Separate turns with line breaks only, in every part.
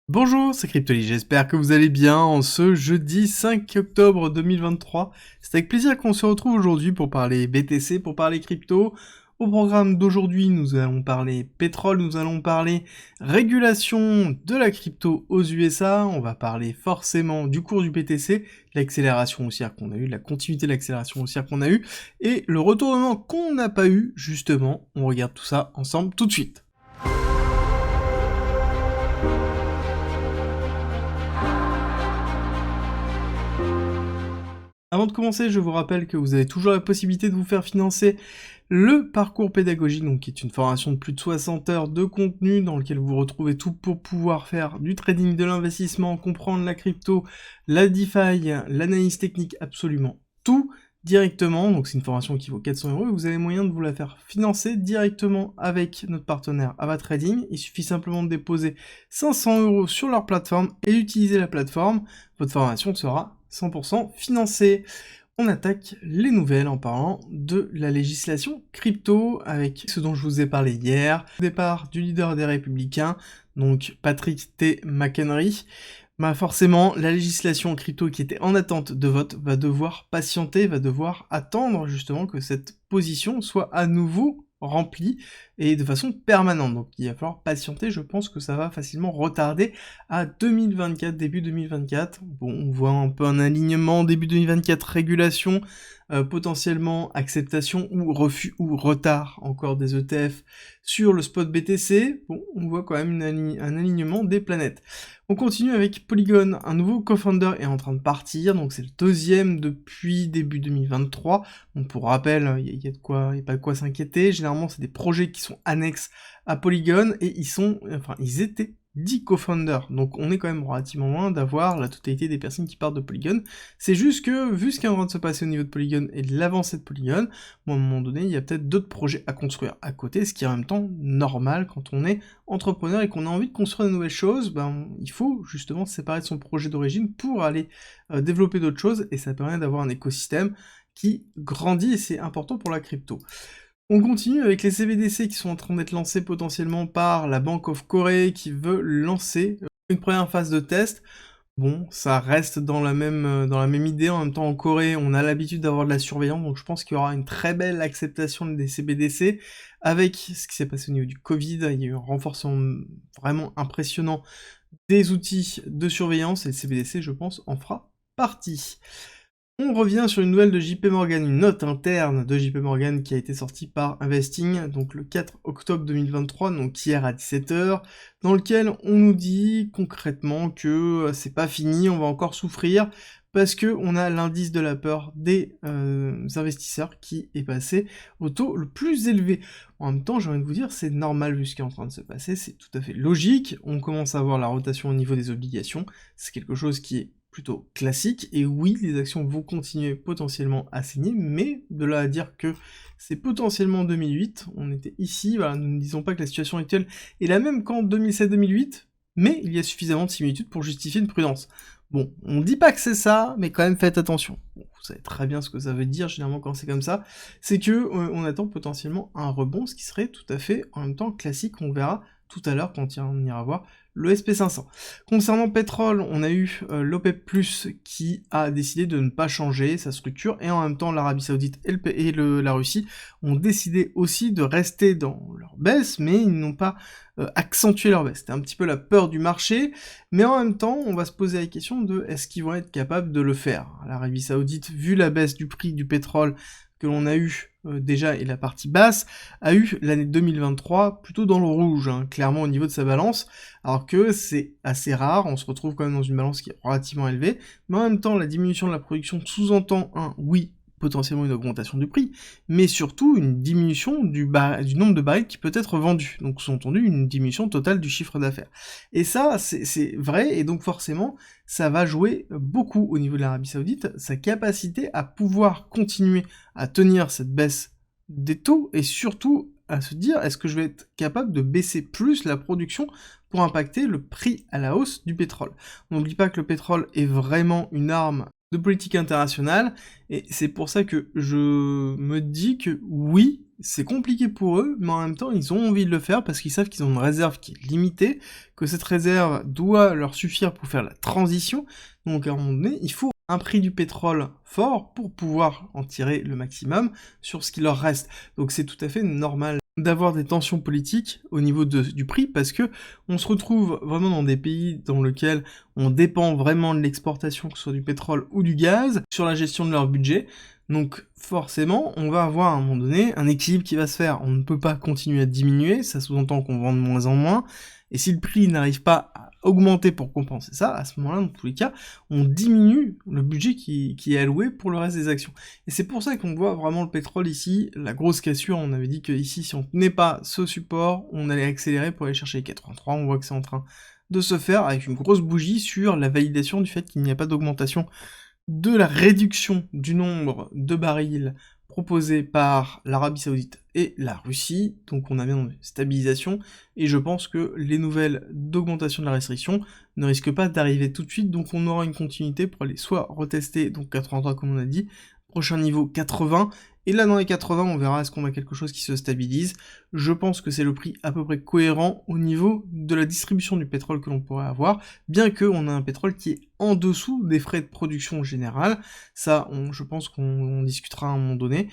Bonjour, c'est Cryptoly, j'espère que vous allez bien en ce jeudi 5 octobre 2023. C'est avec plaisir qu'on se retrouve aujourd'hui pour parler BTC, pour parler crypto. Au programme d'aujourd'hui, nous allons parler pétrole, nous allons parler régulation de la crypto aux USA, on va parler forcément du cours du BTC, l'accélération haussière qu'on a eue, la continuité de l'accélération haussière qu'on a eue, et le retournement qu'on n'a pas eu, justement. On regarde tout ça ensemble tout de suite. Avant de commencer, je vous rappelle que vous avez toujours la possibilité de vous faire financer le parcours pédagogique, donc qui est une formation de plus de 60 heures de contenu dans lequel vous retrouvez tout pour pouvoir faire du trading, de l'investissement, comprendre la crypto, la DeFi, l'analyse technique, absolument tout directement. Donc c'est une formation qui vaut 400 € et vous avez moyen de vous la faire financer directement avec notre partenaire AvaTrading. Il suffit simplement de déposer 500 € sur leur plateforme et d'utiliser la plateforme. Votre formation sera 100% financée. On attaque les nouvelles en parlant de la législation crypto avec ce dont je vous ai parlé hier. Au départ du leader des Républicains, donc Patrick T. McHenry. Forcément, la législation crypto qui était en attente de vote va devoir patienter, va devoir attendre justement que cette position soit à nouveau remplie et de façon permanente. Donc il va falloir patienter, je pense que ça va facilement retarder à 2024, début 2024. Bon, on voit un peu un alignement, début 2024, régulation, potentiellement acceptation ou refus ou retard encore des ETF sur le spot BTC. Bon, on voit quand même un alignement des planètes. On continue avec Polygon, un nouveau co-founder est en train de partir, donc c'est le deuxième depuis début 2023. Donc pour rappel, il y a pas de quoi s'inquiéter. Généralement, c'est des projets qui sont annexes à Polygon et ils étaient 10 co-founders, donc on est quand même relativement loin d'avoir la totalité des personnes qui partent de Polygon. C'est juste que, vu ce qui est en train de se passer au niveau de Polygon et de l'avancée de Polygon, bon, à un moment donné, il y a peut-être d'autres projets à construire à côté, ce qui est en même temps normal quand on est entrepreneur et qu'on a envie de construire de nouvelles choses. Il faut justement se séparer de son projet d'origine pour aller développer d'autres choses, et ça permet d'avoir un écosystème qui grandit, et c'est important pour la crypto. On continue avec les CBDC qui sont en train d'être lancés potentiellement par la Bank of Corée qui veut lancer une première phase de test. Bon, ça reste dans la même idée. En même temps, en Corée, on a l'habitude d'avoir de la surveillance, donc je pense qu'il y aura une très belle acceptation des CBDC. Avec ce qui s'est passé au niveau du Covid, il y a eu un renforcement vraiment impressionnant des outils de surveillance, et le CBDC, je pense, en fera partie. On revient sur une nouvelle de JP Morgan, une note interne de JP Morgan qui a été sortie par Investing, donc le 4 octobre 2023, donc hier à 17 h, dans lequel on nous dit concrètement que c'est pas fini, on va encore souffrir, parce que on a l'indice de la peur des investisseurs qui est passé au taux le plus élevé. En même temps, j'ai envie de vous dire, c'est normal vu ce qui est en train de se passer, c'est tout à fait logique, on commence à voir la rotation au niveau des obligations, c'est quelque chose qui est plutôt classique, et oui, les actions vont continuer potentiellement à saigner, mais de là à dire que c'est potentiellement 2008, on était ici, voilà, nous ne disons pas que la situation actuelle est la même qu'en 2007-2008, mais il y a suffisamment de similitudes pour justifier une prudence. Bon, on dit pas que c'est ça, mais quand même faites attention. Bon, vous savez très bien ce que ça veut dire, généralement quand c'est comme ça, c'est que on attend potentiellement un rebond, ce qui serait tout à fait en même temps classique, on verra tout à l'heure quand on ira voir le SP500. Concernant pétrole, on a eu l'OPEP+, qui a décidé de ne pas changer sa structure, et en même temps l'Arabie Saoudite et la Russie ont décidé aussi de rester dans leur baisse, mais ils n'ont pas accentué leur baisse. C'était un petit peu la peur du marché, mais en même temps, on va se poser la question de est-ce qu'ils vont être capables de le faire. L'Arabie Saoudite, vu la baisse du prix du pétrole que l'on a eu déjà, et la partie basse, a eu l'année 2023 plutôt dans le rouge, hein, clairement au niveau de sa balance, alors que c'est assez rare, on se retrouve quand même dans une balance qui est relativement élevée, mais en même temps, la diminution de la production sous-entend oui, potentiellement une augmentation du prix, mais surtout une diminution du nombre de barils qui peut être vendu, donc sous-entendu une diminution totale du chiffre d'affaires. Et ça, c'est vrai, et donc forcément, ça va jouer beaucoup au niveau de l'Arabie Saoudite, sa capacité à pouvoir continuer à tenir cette baisse des taux, et surtout à se dire, est-ce que je vais être capable de baisser plus la production pour impacter le prix à la hausse du pétrole. On n'oublie pas que le pétrole est vraiment une arme de politique internationale, et c'est pour ça que je me dis que oui, c'est compliqué pour eux, mais en même temps, ils ont envie de le faire parce qu'ils savent qu'ils ont une réserve qui est limitée, que cette réserve doit leur suffire pour faire la transition, donc à un moment donné, il faut un prix du pétrole fort pour pouvoir en tirer le maximum sur ce qui leur reste. Donc c'est tout à fait normal d'avoir des tensions politiques au niveau du prix, parce que on se retrouve vraiment dans des pays dans lesquels on dépend vraiment de l'exportation, que ce soit du pétrole ou du gaz, sur la gestion de leur budget. Donc forcément, on va avoir à un moment donné un équilibre qui va se faire. On ne peut pas continuer à diminuer, ça sous-entend qu'on vend de moins en moins, et si le prix n'arrive pas à augmenter pour compenser ça, à ce moment-là, dans tous les cas, on diminue le budget qui est alloué pour le reste des actions. Et c'est pour ça qu'on voit vraiment le pétrole ici, la grosse cassure. On avait dit que ici, si on tenait pas ce support, on allait accélérer pour aller chercher les 83, on voit que c'est en train de se faire avec une grosse bougie sur la validation du fait qu'il n'y a pas d'augmentation de la réduction du nombre de barils proposés par l'Arabie Saoudite et la Russie, donc on a bien une stabilisation, et je pense que les nouvelles d'augmentation de la restriction ne risquent pas d'arriver tout de suite, donc on aura une continuité pour aller soit retester, donc 83 comme on a dit, prochain niveau 80, et là dans les 80 on verra est-ce qu'on a quelque chose qui se stabilise. Je pense que c'est le prix à peu près cohérent au niveau de la distribution du pétrole que l'on pourrait avoir, bien qu'on a un pétrole qui est en dessous des frais de production générale, ça je pense qu'on discutera à un moment donné,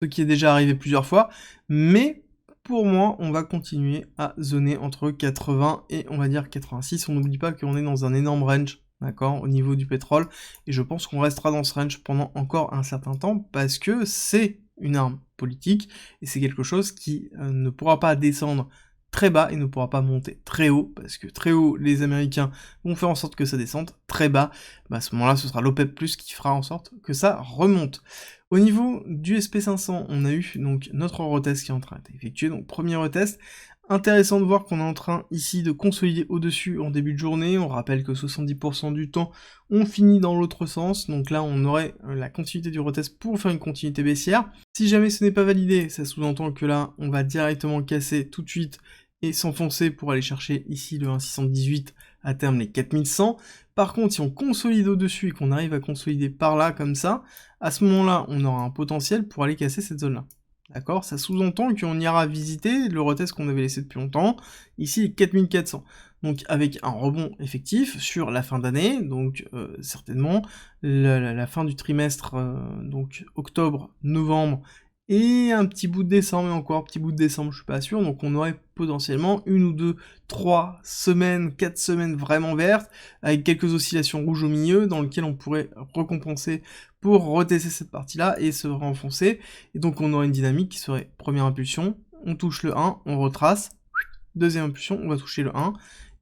ce qui est déjà arrivé plusieurs fois, mais pour moi on va continuer à zoner entre 80 et on va dire 86, on n'oublie pas qu'on est dans un énorme range, d'accord, au niveau du pétrole, et je pense qu'on restera dans ce range pendant encore un certain temps, parce que c'est une arme politique, et c'est quelque chose qui ne pourra pas descendre très bas et ne pourra pas monter très haut, parce que très haut, les Américains vont faire en sorte que ça descende, très bas, à ce moment-là, ce sera l'OPEP+, qui fera en sorte que ça remonte. Au niveau du SP500, on a eu donc notre retest qui est en train d'être effectué, donc premier retest. Intéressant de voir qu'on est en train ici de consolider au-dessus en début de journée. On rappelle que 70% du temps, on finit dans l'autre sens. Donc là, on aurait la continuité du retest pour faire une continuité baissière. Si jamais ce n'est pas validé, ça sous-entend que là, on va directement casser tout de suite et s'enfoncer pour aller chercher ici le 1,618, à terme les 4100. Par contre, si on consolide au-dessus et qu'on arrive à consolider par là, comme ça, à ce moment-là, on aura un potentiel pour aller casser cette zone-là. D'accord? Ça sous-entend qu'on ira visiter le retest qu'on avait laissé depuis longtemps, ici 4400. Donc avec un rebond effectif sur la fin d'année, donc certainement la fin du trimestre, donc octobre, novembre, et un petit bout de décembre, et encore un petit bout de décembre, je suis pas sûr, donc on aurait potentiellement 1 ou 2, 3 semaines, 4 semaines vraiment vertes, avec quelques oscillations rouges au milieu, dans lesquelles on pourrait recompenser pour retester cette partie-là et se renfoncer, et donc on aurait une dynamique qui serait première impulsion, on touche le 1, on retrace, deuxième impulsion, on va toucher le 1,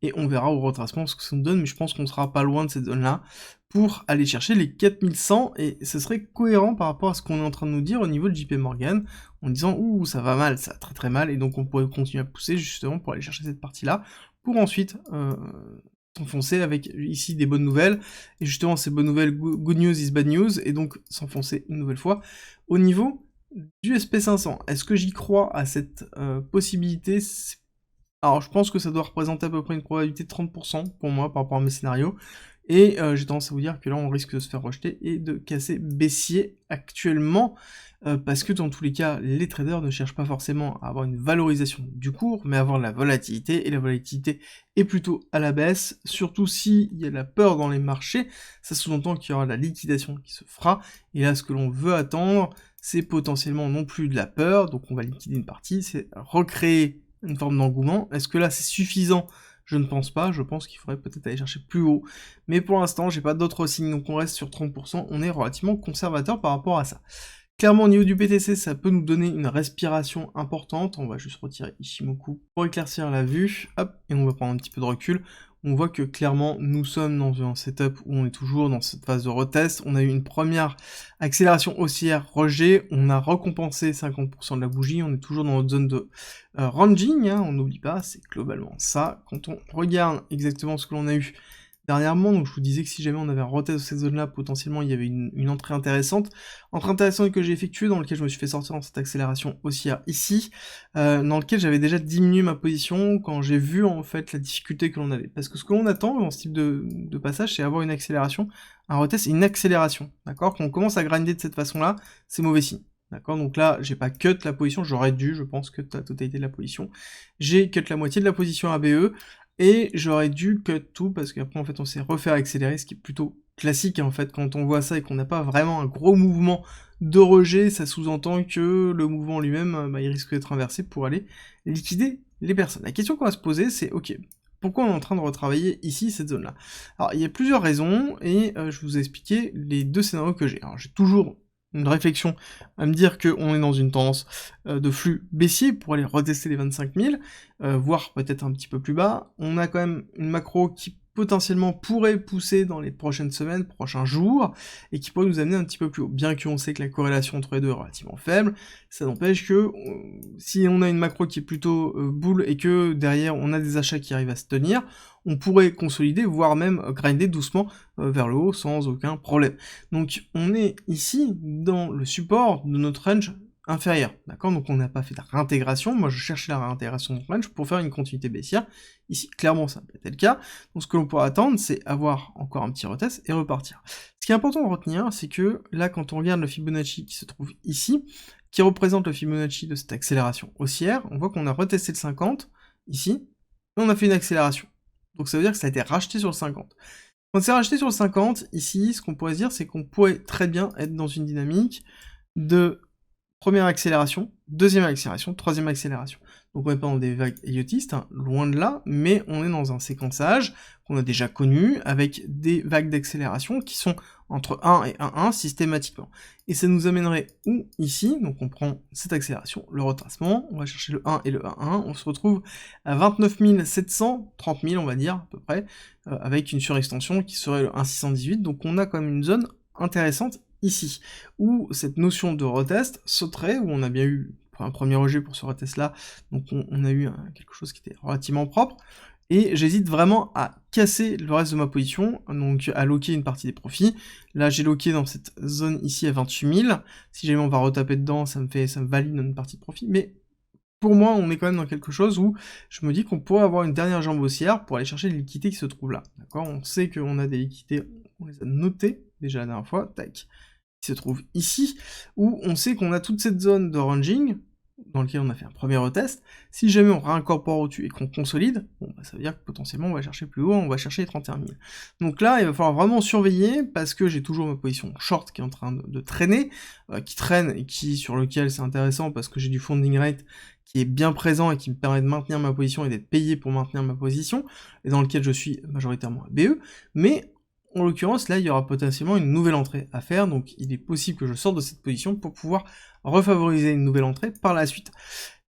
et on verra au retracement ce que ça nous donne, mais je pense qu'on sera pas loin de cette zone-là, pour aller chercher les 4100, et ce serait cohérent par rapport à ce qu'on est en train de nous dire au niveau de JP Morgan, en disant « Ouh, ça va mal, ça va très très mal », et donc on pourrait continuer à pousser justement pour aller chercher cette partie-là, pour ensuite s'enfoncer avec ici des bonnes nouvelles, et justement ces bonnes nouvelles, good news is bad news, et donc s'enfoncer une nouvelle fois. Au niveau du SP500, est-ce que j'y crois à cette possibilité? Alors je pense que ça doit représenter à peu près une probabilité de 30% pour moi par rapport à mes scénarios, et j'ai tendance à vous dire que là on risque de se faire rejeter et de casser baissier actuellement, parce que dans tous les cas, les traders ne cherchent pas forcément à avoir une valorisation du cours, mais à avoir de la volatilité, et la volatilité est plutôt à la baisse, surtout s'il y a de la peur dans les marchés, ça sous-entend qu'il y aura de la liquidation qui se fera, et là ce que l'on veut attendre, c'est potentiellement non plus de la peur, donc on va liquider une partie, c'est recréer une forme d'engouement. Est-ce que là c'est suffisant? Je ne pense pas, je pense qu'il faudrait peut-être aller chercher plus haut, mais pour l'instant j'ai pas d'autres signes, donc on reste sur 30%, on est relativement conservateur par rapport à ça. Clairement au niveau du BTC, ça peut nous donner une respiration importante, on va juste retirer Ichimoku pour éclaircir la vue, hop, et on va prendre un petit peu de recul. On voit que clairement nous sommes dans un setup où on est toujours dans cette phase de retest, on a eu une première accélération haussière rejet, on a recompensé 50% de la bougie, on est toujours dans notre zone de ranging, hein, on n'oublie pas, c'est globalement ça. Quand on regarde exactement ce que l'on a eu dernièrement, donc je vous disais que si jamais on avait un retest de cette zone-là, potentiellement il y avait une entrée intéressante. Entrée intéressante que j'ai effectuée, dans laquelle je me suis fait sortir dans cette accélération haussière ici, dans lequel j'avais déjà diminué ma position quand j'ai vu en fait la difficulté que l'on avait. Parce que ce que l'on attend dans ce type de passage, c'est avoir une accélération, un retest et une accélération, d'accord? Quand on commence à grinder de cette façon-là, c'est mauvais signe. D'accord, donc là, j'ai pas cut la position, j'aurais dû, je pense, cut la totalité de la position. J'ai cut la moitié de la position ABE, et j'aurais dû cut tout, parce qu'après, en fait, on s'est refait accélérer, ce qui est plutôt classique, en fait, quand on voit ça et qu'on n'a pas vraiment un gros mouvement de rejet, ça sous-entend que le mouvement lui-même, il risque d'être inversé pour aller liquider les personnes. La question qu'on va se poser, c'est, ok, pourquoi on est en train de retravailler ici cette zone-là? Alors, il y a plusieurs raisons, et je vous ai expliqué les deux scénarios que j'ai. Alors, j'ai toujours une réflexion à me dire qu'on est dans une tendance de flux baissier pour aller retester les 25 000, voire peut-être un petit peu plus bas. On a quand même une macro qui potentiellement pourrait pousser dans les prochaines semaines, prochains jours, et qui pourrait nous amener un petit peu plus haut. Bien qu'on sait que la corrélation entre les deux est relativement faible, ça n'empêche que si on a une macro qui est plutôt boule et que derrière on a des achats qui arrivent à se tenir, on pourrait consolider, voire même grinder doucement vers le haut sans aucun problème. Donc on est ici dans le support de notre range inférieur, d'accord? Donc on n'a pas fait de réintégration, moi je cherchais la réintégration de range pour faire une continuité baissière, ici clairement ça n'a pas été le cas, donc ce que l'on pourra attendre c'est avoir encore un petit retest et repartir. Ce qui est important de retenir, c'est que là quand on regarde le Fibonacci qui se trouve ici, qui représente le Fibonacci de cette accélération haussière, on voit qu'on a retesté le 50, ici, et on a fait une accélération. Donc ça veut dire que ça a été racheté sur le 50. Quand c'est racheté sur le 50, ici, ce qu'on pourrait se dire, c'est qu'on pourrait très bien être dans une dynamique de première accélération, deuxième accélération, troisième accélération. Donc on n'est pas dans des vagues idiotistes, hein, loin de là, mais on est dans un séquençage qu'on a déjà connu, avec des vagues d'accélération qui sont entre 1 et 1,1 systématiquement. Et ça nous amènerait où ici, donc on prend cette accélération, le retracement, on va chercher le 1 et le 1,1, on se retrouve à 29 700, 30 000 on va dire à peu près, avec une surextension qui serait le 1,618, donc on a quand même une zone intéressante ici, où cette notion de retest sauterait, où on a bien eu un premier rejet pour ce retest-là, donc on a eu quelque chose qui était relativement propre, et j'hésite vraiment à casser le reste de ma position, donc à loquer une partie des profits. Là j'ai loqué dans cette zone ici à 28 000, si jamais on va retaper dedans, ça me valide une partie de profit, mais pour moi, on est quand même dans quelque chose où je me dis qu'on pourrait avoir une dernière jambe haussière pour aller chercher les liquidités qui se trouvent là, d'accord? On sait qu'on a des liquidités, on les a notées déjà la dernière fois, tac, qui se trouve ici, où on sait qu'on a toute cette zone de ranging, dans lequel on a fait un premier retest. Si jamais on réincorpore au-dessus et qu'on consolide, bon, bah, ça veut dire que potentiellement on va chercher plus haut, on va chercher les 31 000. Donc là, il va falloir vraiment surveiller, parce que j'ai toujours ma position short qui est en train de traîner, qui traîne et sur lequel c'est intéressant parce que j'ai du funding rate qui est bien présent et qui me permet de maintenir ma position et d'être payé pour maintenir ma position, et dans lequel je suis majoritairement à BE, mais en l'occurrence, là, il y aura potentiellement une nouvelle entrée à faire, donc il est possible que je sorte de cette position pour pouvoir refavoriser une nouvelle entrée par la suite.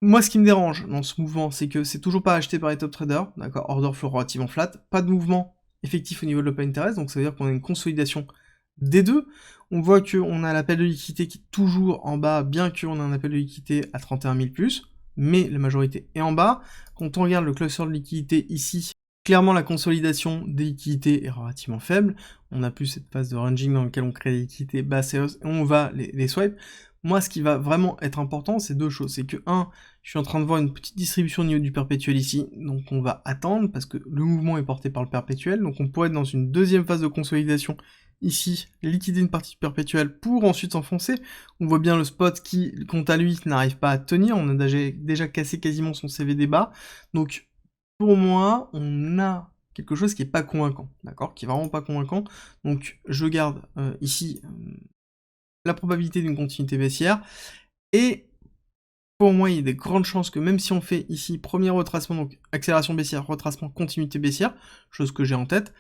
Moi, ce qui me dérange dans ce mouvement, c'est que c'est toujours pas acheté par les top traders, d'accord, order flow relativement flat, pas de mouvement effectif au niveau de l'open interest, donc ça veut dire qu'on a une consolidation des deux. On voit qu'on a l'appel de liquidité qui est toujours en bas, bien qu'on a un appel de liquidité à 31 000+, mais la majorité est en bas. Quand on regarde le cluster de liquidité ici, clairement la consolidation des liquidités est relativement faible, on n'a plus cette phase de ranging dans laquelle on crée des liquidités basses et hausses, et on va les swipe. Moi, ce qui va vraiment être important, c'est deux choses. C'est que, je suis en train de voir une petite distribution au niveau du perpétuel ici, donc on va attendre, parce que le mouvement est porté par le perpétuel, donc on pourrait être dans une deuxième phase de consolidation ici, liquider une partie du perpétuel pour ensuite s'enfoncer. On voit bien le spot qui, quant à lui, n'arrive pas à tenir, on a déjà cassé quasiment son CVD bas, donc pour moi, on a quelque chose qui est pas convaincant, d'accord, qui est vraiment pas convaincant, donc je garde ici la probabilité d'une continuité baissière, et pour moi, il y a des grandes chances que même si on fait ici premier retracement, donc accélération baissière, retracement, continuité baissière, chose que j'ai en tête,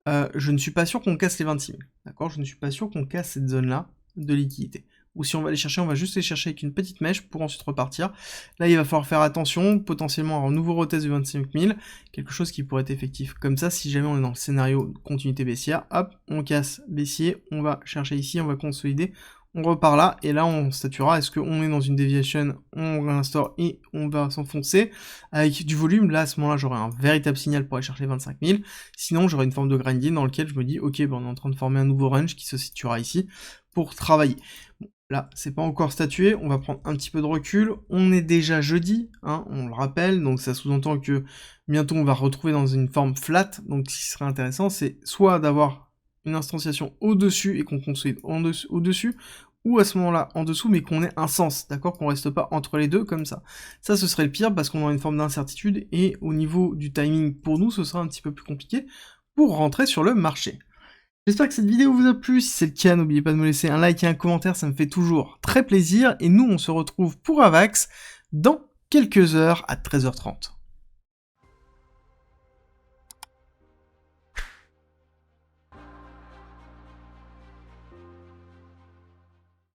je ne suis pas sûr qu'on casse les 26 000, d'accord? Je ne suis pas sûr qu'on casse cette zone-là de liquidité. Ou si on va les chercher, on va juste les chercher avec une petite mèche pour ensuite repartir. Là, il va falloir faire attention, potentiellement avoir un nouveau retest de 25 000, quelque chose qui pourrait être effectif comme ça, si jamais on est dans le scénario de continuité baissière, hop, on casse baissier, on va chercher ici, on va consolider, on repart là, et là on statuera, est-ce qu'on est dans une déviation, on réinstaure et on va s'enfoncer avec du volume. Là à ce moment-là j'aurai un véritable signal pour aller chercher 25 000, sinon j'aurai une forme de grinding dans lequel je me dis ok, ben on est en train de former un nouveau range qui se situera ici pour travailler. Bon, là c'est pas encore statué, on va prendre un petit peu de recul, on est déjà jeudi, hein, on le rappelle, donc ça sous-entend que bientôt on va retrouver dans une forme flat, donc ce qui serait intéressant c'est soit d'avoir une instantiation au-dessus et qu'on consolide au-dessus, ou à ce moment-là en dessous, mais qu'on ait un sens, d'accord, qu'on reste pas entre les deux comme ça. Ça, ce serait le pire parce qu'on aura une forme d'incertitude, et au niveau du timing, pour nous, ce sera un petit peu plus compliqué pour rentrer sur le marché. J'espère que cette vidéo vous a plu, si c'est le cas, n'oubliez pas de me laisser un like et un commentaire, ça me fait toujours très plaisir, et nous, on se retrouve pour Avax dans quelques heures à 13h30.